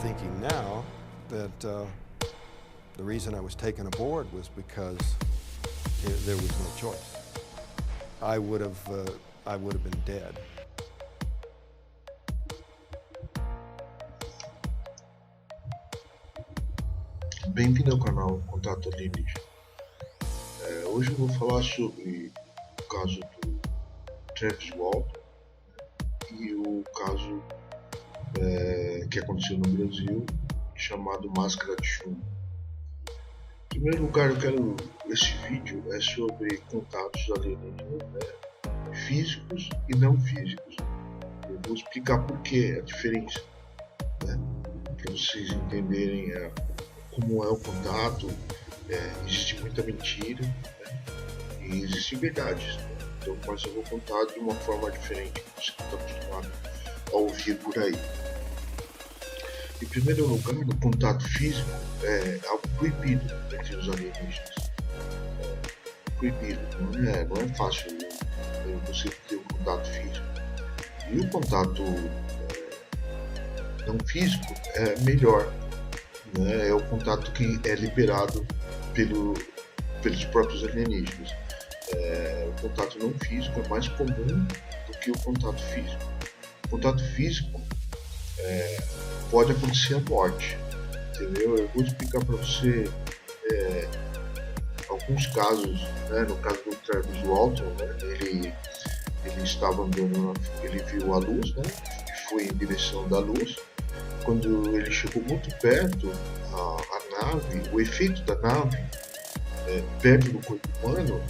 thinking now that the reason I was taken aboard was because there was no choice. I would have been dead. Bem-vindo ao canal Contato Alienígena. Hoje eu vou falar sobre o caso do Travis Walton e o caso que aconteceu no Brasil, chamado Máscara de Chumbo. Em primeiro lugar, esse vídeo é sobre contatos alienígenas, físicos e não físicos. Eu vou explicar por que a diferença, para vocês entenderem como é o contato. Existe muita mentira, e existem verdades, então, mas eu vou contar de uma forma diferente que você está acostumado a ouvir por aí. Em primeiro lugar, o contato físico é algo proibido entre os alienígenas. Proibido, não é fácil você ter um contato físico. E o contato não físico é melhor. É o contato que é liberado pelos próprios alienígenas. O contato não físico é mais comum do que o contato físico. O contato físico pode acontecer a morte, entendeu? Eu vou explicar para você alguns casos, no caso do Travis Walton, ele estava andando, ele viu a luz, e foi em direção da luz. Quando ele chegou muito perto, a nave, o efeito da nave perto do corpo humano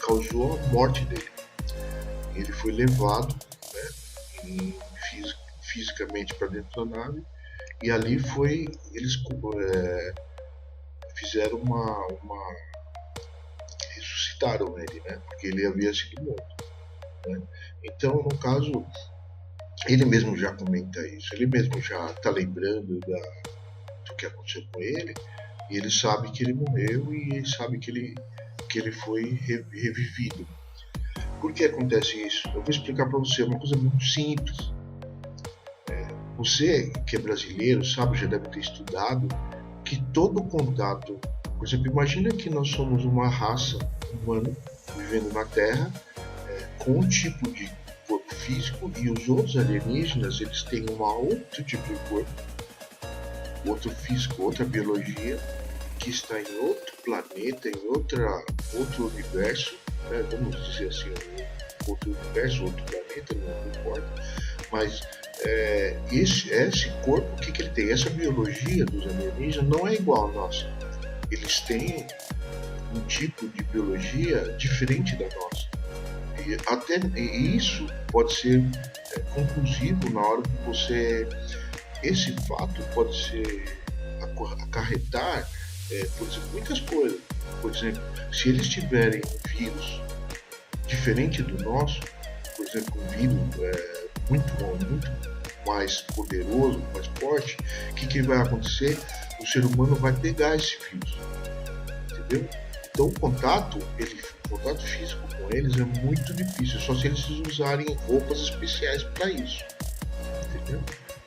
causou a morte dele. Ele foi levado fisicamente para dentro da nave, e ali eles fizeram ressuscitaram ele, porque ele havia sido morto. Então, no caso, ele mesmo já comenta isso, ele mesmo já está lembrando do que aconteceu com ele, e ele sabe que ele morreu, e ele sabe que ele foi revivido. Por que acontece isso? Eu vou explicar para você uma coisa muito simples. Você que é brasileiro sabe, já deve ter estudado, que todo contato, por exemplo, imagina que nós somos uma raça humana vivendo na Terra, com um tipo de corpo físico, e os outros alienígenas, eles têm outro tipo de corpo, outro físico, outra biologia, que está em outro planeta, em outro universo, vamos dizer assim, outro universo, outro planeta, não importa, mas esse corpo, o que ele tem? Essa biologia dos alienígenas não é igual à nossa. Eles têm um tipo de biologia diferente da nossa. E isso pode ser conclusivo na hora que você... Esse fato pode ser acarretar, por exemplo, muitas coisas. Por exemplo, se eles tiverem um vírus diferente do nosso, por exemplo, um vírus muito mais poderoso, mais forte, o que vai acontecer? O ser humano vai pegar esse vírus, entendeu? Então o contato físico com eles é muito difícil, só se eles usarem roupas especiais para isso, entendeu?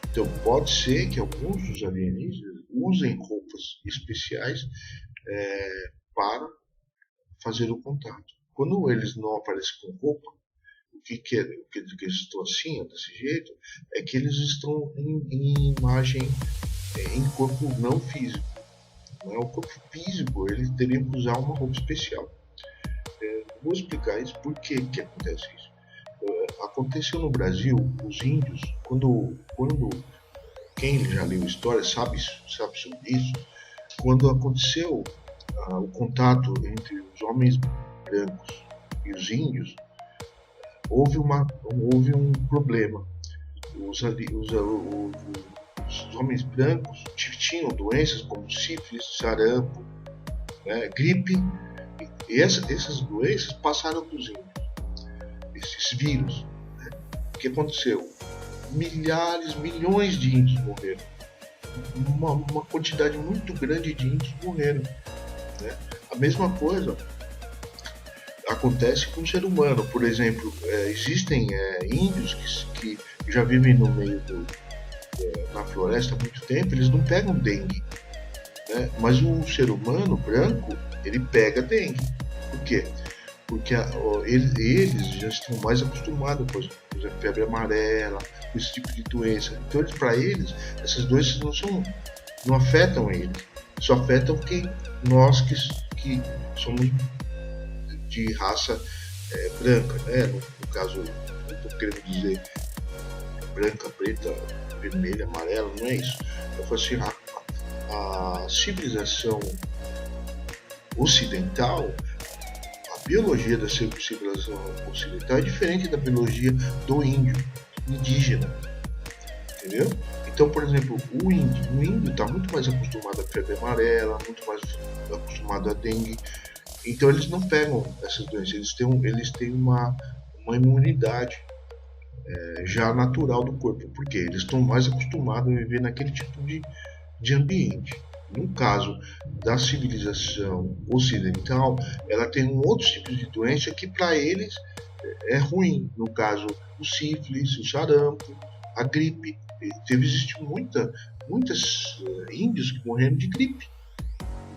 Então pode ser que alguns dos alienígenas usem roupas especiais para fazer o contato. Quando eles não aparecem com roupa, o que eles estão assim, desse jeito, é que eles estão em imagem, em corpo não físico. O corpo físico, eles teriam que usar uma roupa especial. Vou explicar isso, por que acontece isso. Aconteceu no Brasil, os índios, quando quem já leu história sabe sobre isso, quando aconteceu o contato entre os homens brancos e os índios, houve um problema. Os homens brancos tinham doenças como sífilis, sarampo, gripe, e essas doenças passaram para os índios, esses vírus. O que aconteceu? Milhões de índios morreram. Uma quantidade muito grande de índios morreram. A mesma coisa acontece com o ser humano. Por exemplo, existem índios que já vivem no meio na floresta há muito tempo, eles não pegam dengue, né? Mas o ser humano branco, ele pega dengue. Por quê? Porque eles já estão mais acostumados com, por exemplo, febre amarela, com esse tipo de doença. Então, para eles, essas doenças não afetam eles, só afetam nós que somos de raça branca, né? No caso, eu estou querendo dizer branca, preta, vermelha, amarela, não é isso. Eu falo assim, a civilização ocidental, a biologia da civilização ocidental é diferente da biologia do índio, indígena, entendeu? Então, por exemplo, o índio está muito mais acostumado à febre amarela, muito mais acostumado à dengue. Então, eles não pegam essas doenças, eles têm uma imunidade já natural do corpo, porque eles estão mais acostumados a viver naquele tipo de ambiente. No caso da civilização ocidental, ela tem um outro tipo de doença que para eles é ruim. No caso, o sífilis, o sarampo, a gripe. Existem muitos índios que morreram de gripe,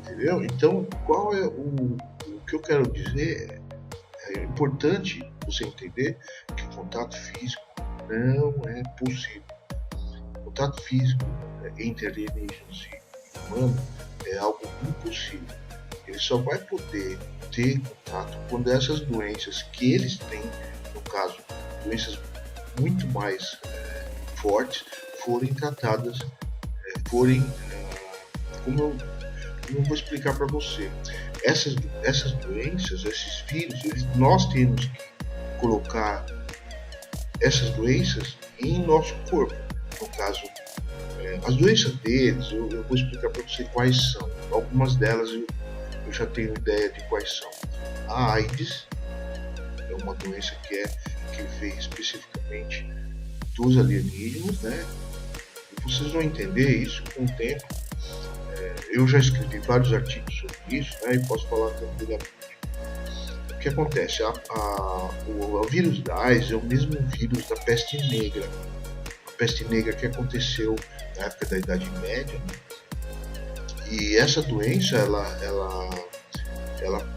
entendeu? Então, qual é o que eu quero dizer? É importante você entender que o contato físico não é possível. O contato físico entre alienígenas e humano é algo impossível. Ele só vai poder ter contato quando essas doenças que eles têm, no caso, doenças muito mais fortes, forem tratadas, como eu vou explicar para você. Essas doenças, esses vírus, nós temos que colocar essas doenças em nosso corpo. No caso, as doenças deles, eu vou explicar para você quais são. Algumas delas eu já tenho ideia de quais são. A AIDS é uma doença que veio especificamente dos alienígenas, né? E vocês vão entender isso com o tempo. Eu já escrevi vários artigos sobre isso, né? E posso falar tranquilamente. O que acontece? O vírus da AIDS é o mesmo vírus da peste negra. A peste negra que aconteceu na época da Idade Média, né? E essa doença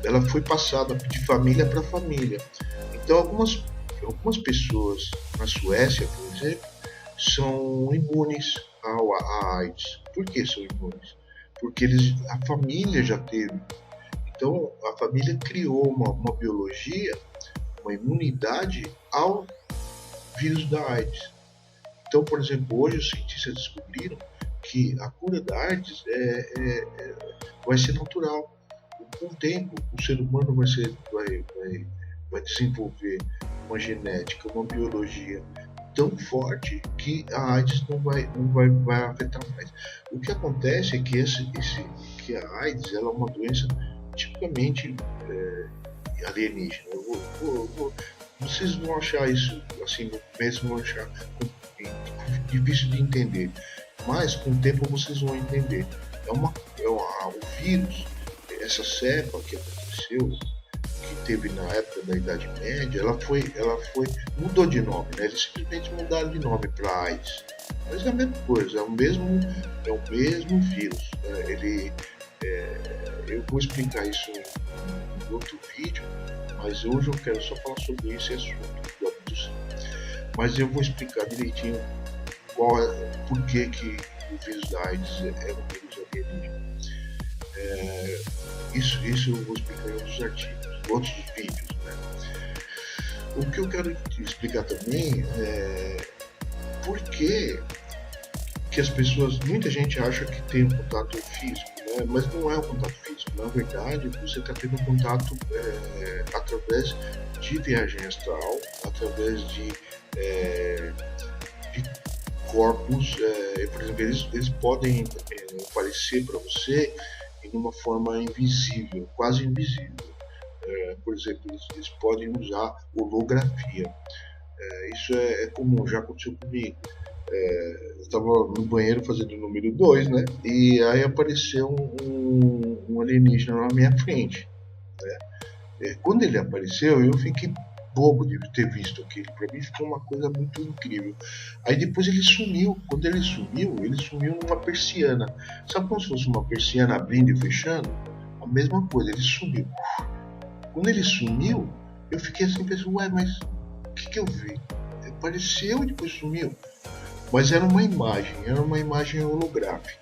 ela foi passada de família para família. Então algumas pessoas na Suécia, por exemplo, são imunes à AIDS. Por que são imunes? Porque a família já teve. Então a família criou uma biologia, uma imunidade ao vírus da AIDS. Então, por exemplo, hoje os cientistas descobriram que a cura da AIDS vai ser natural. Com o tempo, o ser humano vai desenvolver uma genética, uma biologia tão forte que a AIDS não vai afetar mais. O que acontece é que a AIDS ela é uma doença tipicamente alienígena. Vocês vão achar isso, assim, mesmo vão achar difícil de entender, mas com o tempo vocês vão entender. O vírus, essa cepa que aconteceu, que teve na época da Idade Média, ela mudou de nome, né? Eles simplesmente mudaram de nome para AIDS, mas é a mesma coisa, é o mesmo vírus. Eu vou explicar isso em outro vídeo, mas hoje eu quero só falar sobre esse assunto. Mas eu vou explicar direitinho por que o vírus da AIDS é um vírus alienígena. Isso eu vou explicar em outros artigos, outros vídeos, né? O que eu quero explicar também é por que as pessoas, muita gente acha que tem um contato físico, né? Mas não é um contato físico. Na verdade, você está tendo um contato através de viagem astral, através de corpos, por exemplo, eles podem aparecer para você em uma forma invisível, quase invisível. Por exemplo, eles podem usar holografia. Isso é comum, já aconteceu comigo. Eu estava no banheiro fazendo o número 2, né? E aí apareceu um alienígena na minha frente, né? Quando ele apareceu, eu fiquei bobo de ter visto aquilo. Para mim ficou uma coisa muito incrível. Aí depois ele sumiu. Quando ele sumiu numa persiana. Sabe como se fosse uma persiana abrindo e fechando? A mesma coisa, ele sumiu. Quando ele sumiu, eu fiquei assim pensando, ué, mas o que eu vi? Apareceu e depois sumiu. Mas era uma imagem holográfica.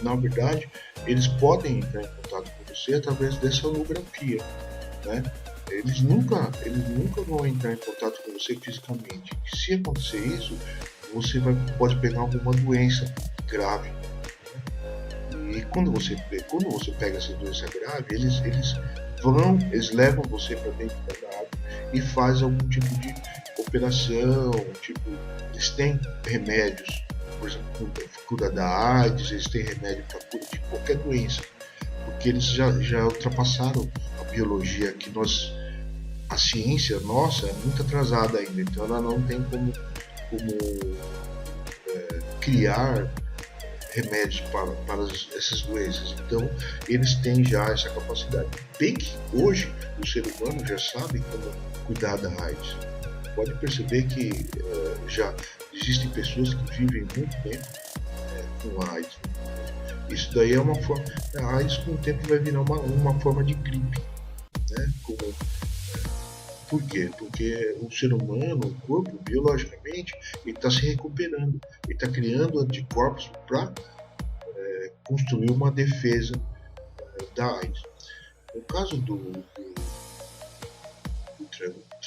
Na verdade, eles podem entrar em contato com você através dessa holografia, né? Eles nunca vão entrar em contato com você fisicamente. Se acontecer isso, você pode pegar alguma doença grave. E quando você pega essa doença grave, eles levam você para dentro da nave e fazem algum tipo de operação, eles têm remédios, por exemplo, cura da AIDS, eles têm remédio para cura de qualquer doença, porque eles já ultrapassaram a biologia a ciência nossa é muito atrasada ainda, então ela não tem como criar remédios para essas doenças. Então eles têm já essa capacidade. Bem que hoje o ser humano já sabe como cuidar da AIDS. Pode perceber que já existem pessoas que vivem muito tempo com AIDS. Isso daí é uma forma. A AIDS com o tempo vai virar uma forma de gripe, né? Por quê? Porque o ser humano, o corpo, biologicamente, ele está se recuperando, ele está criando anticorpos para construir uma defesa da AIDS. No caso do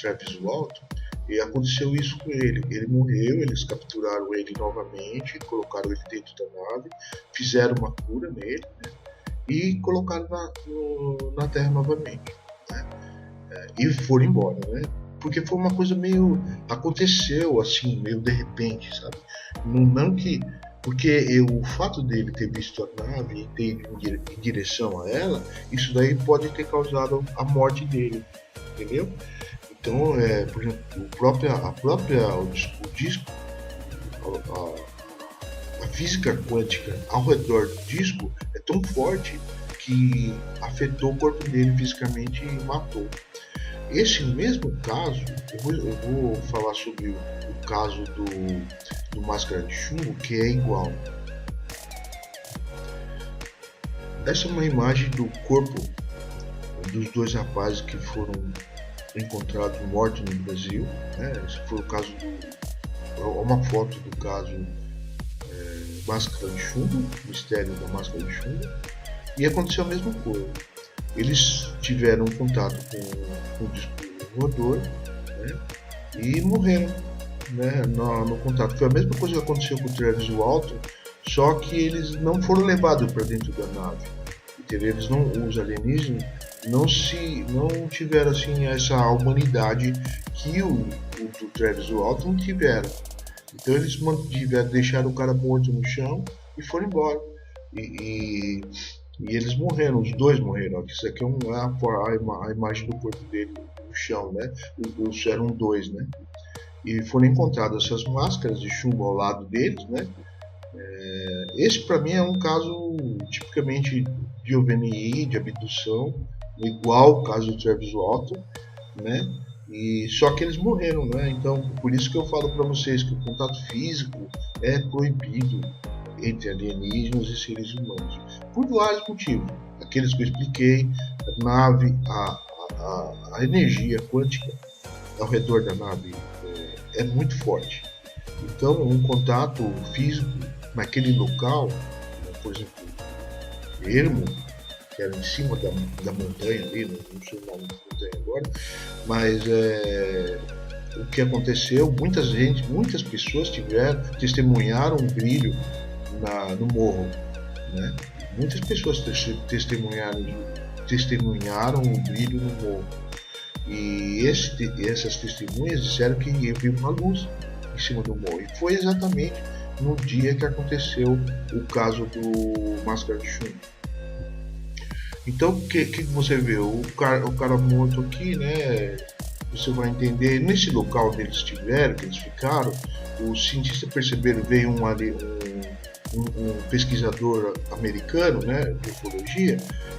Travis Walton, aconteceu isso com ele. Ele morreu, eles capturaram ele novamente, colocaram ele dentro da nave, fizeram uma cura nele, né, e colocaram na Terra novamente. Né, e foram embora, né? Porque foi uma coisa meio... aconteceu assim, meio de repente, sabe? Não que... Porque o fato dele ter visto a nave e ter ido em direção a ela, isso daí pode ter causado a morte dele, entendeu? Então, por exemplo, o disco, a física quântica ao redor do disco é tão forte que afetou o corpo dele fisicamente e matou. Esse mesmo caso, eu vou falar sobre o caso do Máscara de Chumbo, que é igual. Essa é uma imagem do corpo dos dois rapazes que foram encontrados mortos no Brasil. Né? Esse foi o caso uma foto do caso Máscara de Chumbo, Mistério da Máscara de Chumbo, e aconteceu a mesma coisa. Eles tiveram contato com o disco voador, né, e morreram, né, no contato. Foi a mesma coisa que aconteceu com o Travis Walton, só que eles não foram levados para dentro da nave. Entendeu? Os alienígenas não tiveram assim essa humanidade que o do Travis Walton tiveram. Então eles deixaram o cara morto no chão e foram embora. E eles morreram, os dois morreram. Isso aqui é a imagem do corpo dele no chão, né? Eram dois, né? E foram encontradas essas máscaras de chumbo ao lado deles, né? Esse para mim é um caso tipicamente de OVNI, de abdução, igual o caso do Travis Walton, né? E só que eles morreram, né? Então por isso que eu falo para vocês que o contato físico é proibido entre alienígenas e seres humanos, por vários motivos. Aqueles que eu expliquei, a nave, a energia quântica ao redor da nave é muito forte. Então, um contato físico naquele local, por exemplo, Ermo, que era em cima da montanha ali, não sei o nome da montanha agora, mas o que aconteceu, muitas pessoas testemunharam um brilho no morro, né? Muitas pessoas testemunharam o brilho no morro, e essas testemunhas disseram que viu uma luz em cima do morro, e foi exatamente no dia que aconteceu o caso do Máscara de Chumbo. Então o que você vê? O cara morto aqui, né? Você vai entender, nesse local onde eles estiveram, que eles ficaram, os cientistas perceberam, veio um pesquisador americano, né, de ufologia,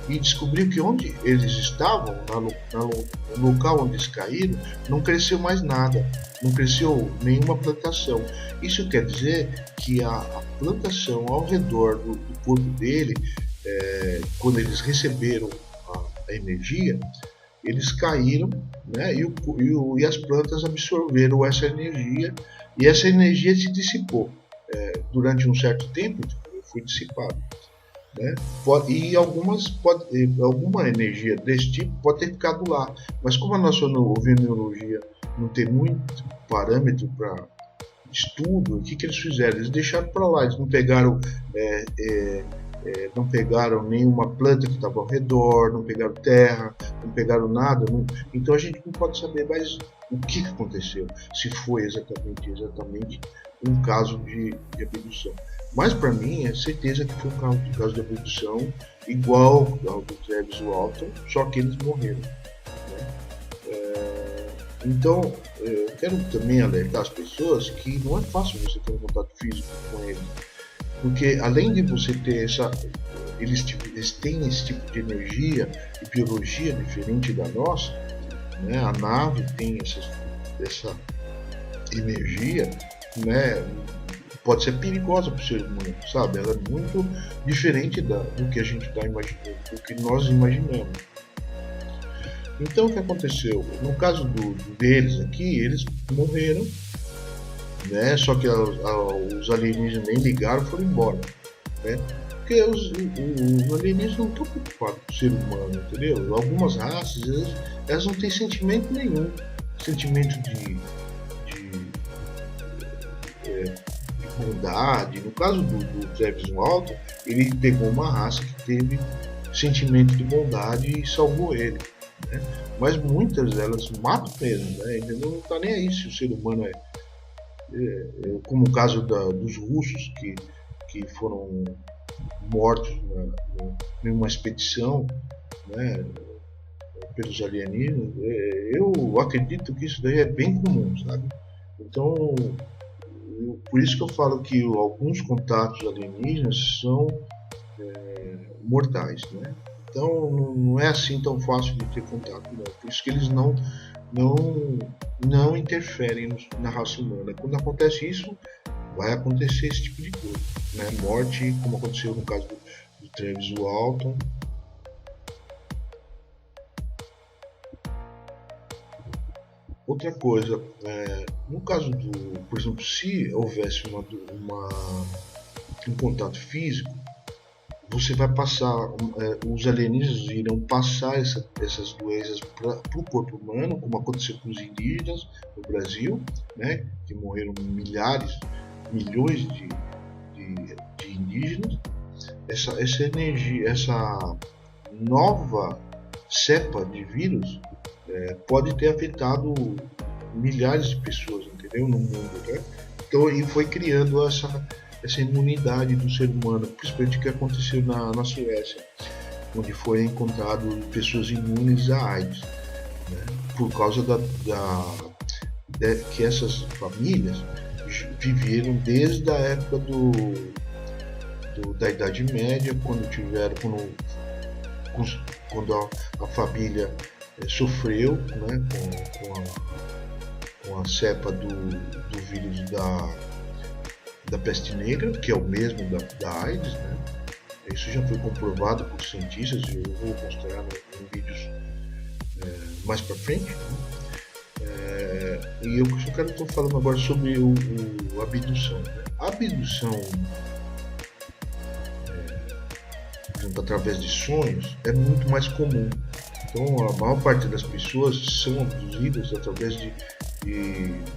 e descobriu que onde eles estavam, no local onde eles caíram, não cresceu mais nada, não cresceu nenhuma plantação. Isso quer dizer que a plantação ao redor do corpo dele, quando eles receberam a energia, eles caíram, né, e as plantas absorveram essa energia, e essa energia se dissipou. Durante um certo tempo, foi dissipado. Né? E alguma energia desse tipo pode ter ficado lá, mas como a nossa ovinologia não tem muito parâmetro para estudo, o que eles fizeram? Eles deixaram para lá, eles não pegaram não pegaram nenhuma planta que estava ao redor, não pegaram terra, não pegaram nada, então a gente não pode saber mais o que aconteceu, se foi exatamente um caso de abdução. Mas para mim é certeza que foi um caso de abdução igual ao do Travis Walton, só que eles morreram. Né? Então eu quero também alertar as pessoas que não é fácil você ter um contato físico com eles, porque além de você ter eles têm esse tipo de energia e biologia diferente da nossa, né? A nave tem essa energia, né? Pode ser perigosa para o ser humano, sabe? Ela é muito diferente do que a gente está imaginando, do que nós imaginamos. Então o que aconteceu? No caso deles aqui, eles morreram, né? Só que os alienígenas nem ligaram, foram embora, né? Porque os alienígenas não estão preocupados com o ser humano, entendeu? Algumas raças, elas não têm sentimento nenhum, sentimento de bondade. No caso do Travis Walton, ele pegou uma raça que teve sentimento de bondade e salvou ele, né? Mas muitas delas matam mesmo, né? Ele não está nem aí se o ser humano como o caso dos russos que foram mortos em uma expedição, né, pelos alienígenas. Eu acredito que isso daí é bem comum, sabe? Então, por isso que eu falo que alguns contatos alienígenas são mortais, né? Então não é assim tão fácil de ter contato, não. Por isso que eles não interferem na raça humana. Quando acontece isso, vai acontecer esse tipo de coisa, né? Morte, como aconteceu no caso do Travis Walton. Outra coisa, no caso por exemplo, se houvesse um contato físico, você vai passar, os alienígenas irão passar essas doenças para o corpo humano, como aconteceu com os indígenas no Brasil, né, que morreram milhões de indígenas. Essa energia, essa nova cepa de vírus pode ter afetado milhares de pessoas, entendeu, no mundo, né? Então, e foi criando essa imunidade do ser humano, principalmente o que aconteceu na Suécia, onde foi encontrado pessoas imunes à AIDS, né? Por causa que essas famílias viveram desde a época da Idade Média, quando a família sofreu, né, com a cepa do vírus da peste negra, que é o mesmo da AIDS, né? Isso já foi comprovado por cientistas, e eu vou mostrar em vídeos mais para frente, né? E eu só quero estar falando agora sobre a abdução, né? A abdução, por exemplo, através de sonhos, é muito mais comum. Então, a maior parte das pessoas são abduzidas através de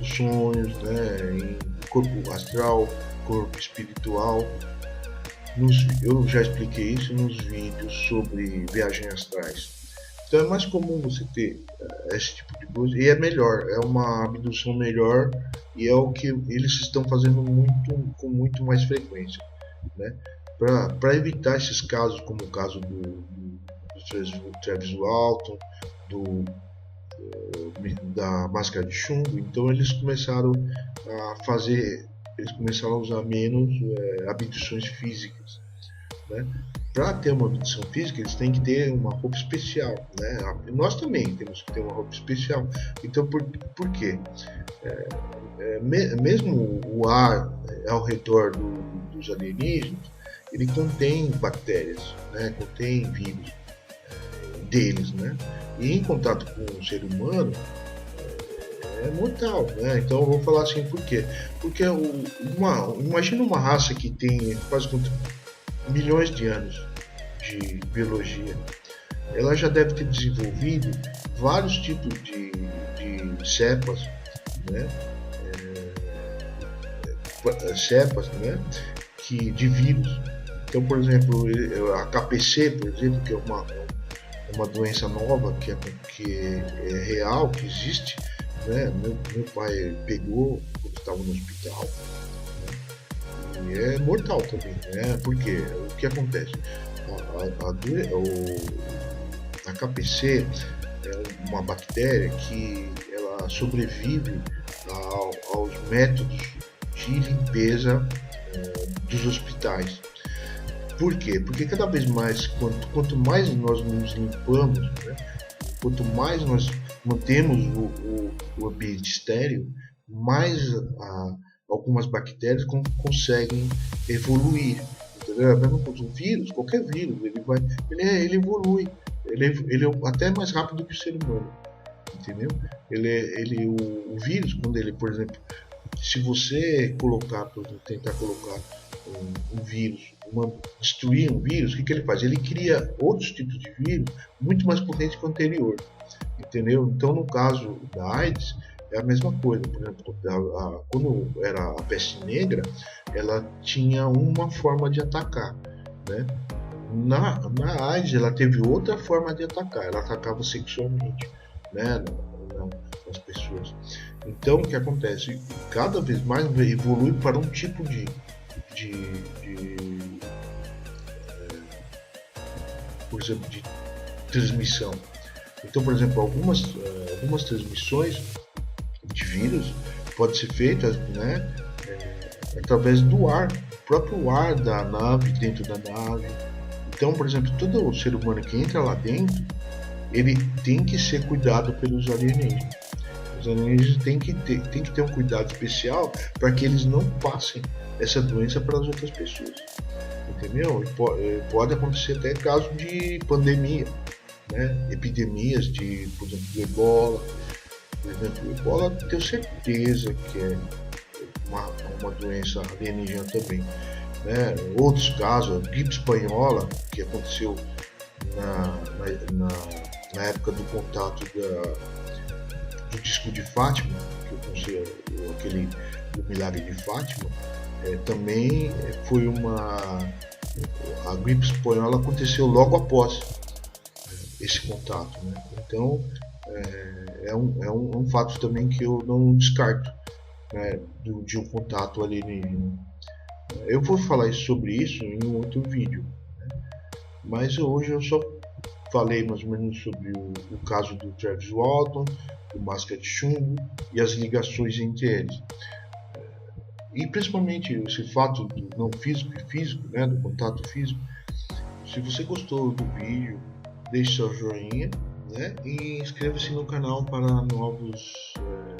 sonhos, né, em corpo astral, corpo espiritual. Eu já expliquei isso nos vídeos sobre viagens astrais. Então é mais comum você ter esse tipo de coisa, e é melhor, é uma abdução melhor, e é o que eles estão fazendo com muito mais frequência, né? Para evitar esses casos, como o caso do Travis Walton, da máscara de chumbo. Então eles começaram a usar menos abduções físicas, né? Para ter uma abdução física, eles têm que ter uma roupa especial, né? Nós também temos que ter uma roupa especial. Então, por quê? Mesmo o ar ao redor dos alienígenas, ele contém bactérias, né? Contém vírus deles, né? E em contato com o ser humano é mortal, né? Então eu vou falar assim, por quê? Porque imagina uma raça que tem quase milhões de anos de biologia, ela já deve ter desenvolvido vários tipos de cepas, né? Cepas, né? De vírus. Então, por exemplo, a KPC, por exemplo, que é uma doença nova que é real, que existe, né? Meu pai pegou quando estava no hospital, né? E é mortal também, né? Porque o que acontece? A KPC é uma bactéria que ela sobrevive aos métodos de limpeza dos hospitais. Por quê? Porque cada vez mais, quanto mais nós nos limpamos, né, quanto mais nós mantemos o ambiente estéril, mais algumas bactérias conseguem evoluir. Entendeu? O vírus, qualquer vírus, ele evolui. Ele é até mais rápido que o ser humano. Entendeu? O vírus, quando ele, por exemplo, se você tentar colocar um vírus, destruir um vírus, o que ele faz? Ele cria outros tipos de vírus muito mais potentes que o anterior, entendeu? Então, no caso da AIDS, é a mesma coisa. Por exemplo, quando era a peste negra, ela tinha uma forma de atacar, né? Na AIDS, ela teve outra forma de atacar. Ela atacava sexualmente, né? Nas pessoas. Então, o que acontece? Cada vez mais evolui para um tipo de por exemplo, de transmissão. Então, por exemplo, algumas transmissões de vírus podem ser feitas, né, através do ar, o próprio ar da nave, dentro da nave. Então, por exemplo, todo ser humano que entra lá dentro, ele tem que ser cuidado pelos alienígenas. Os alienígenas têm que ter um cuidado especial para que eles não passem essa doença para as outras pessoas. Entendeu? Pode acontecer até caso de pandemia, né? Epidemias por exemplo, do ebola. Por exemplo, o ebola, tenho certeza que é uma doença alienígena também, né? Outros casos, a gripe espanhola, que aconteceu na época do contato do disco de Fátima, que eu considero aquele do milagre de Fátima, também foi a gripe espanhola aconteceu logo após esse contato, né? Então é um fato também que eu não descarto, né, de um contato alienígena. Eu vou falar sobre isso em um outro vídeo, né? Mas hoje eu só falei mais ou menos sobre o caso do Travis Walton, do Máscara de Chumbo e as ligações entre eles. E principalmente esse fato do não físico e físico, né, do contato físico. Se você gostou do vídeo, deixe seu joinha, né, e inscreva-se no canal para novas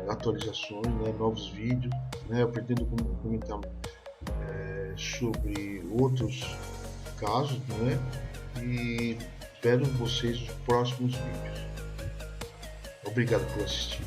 atualizações, né, novos vídeos, né. Eu pretendo comentar sobre outros casos, né, e espero vocês nos próximos vídeos. Obrigado por assistir.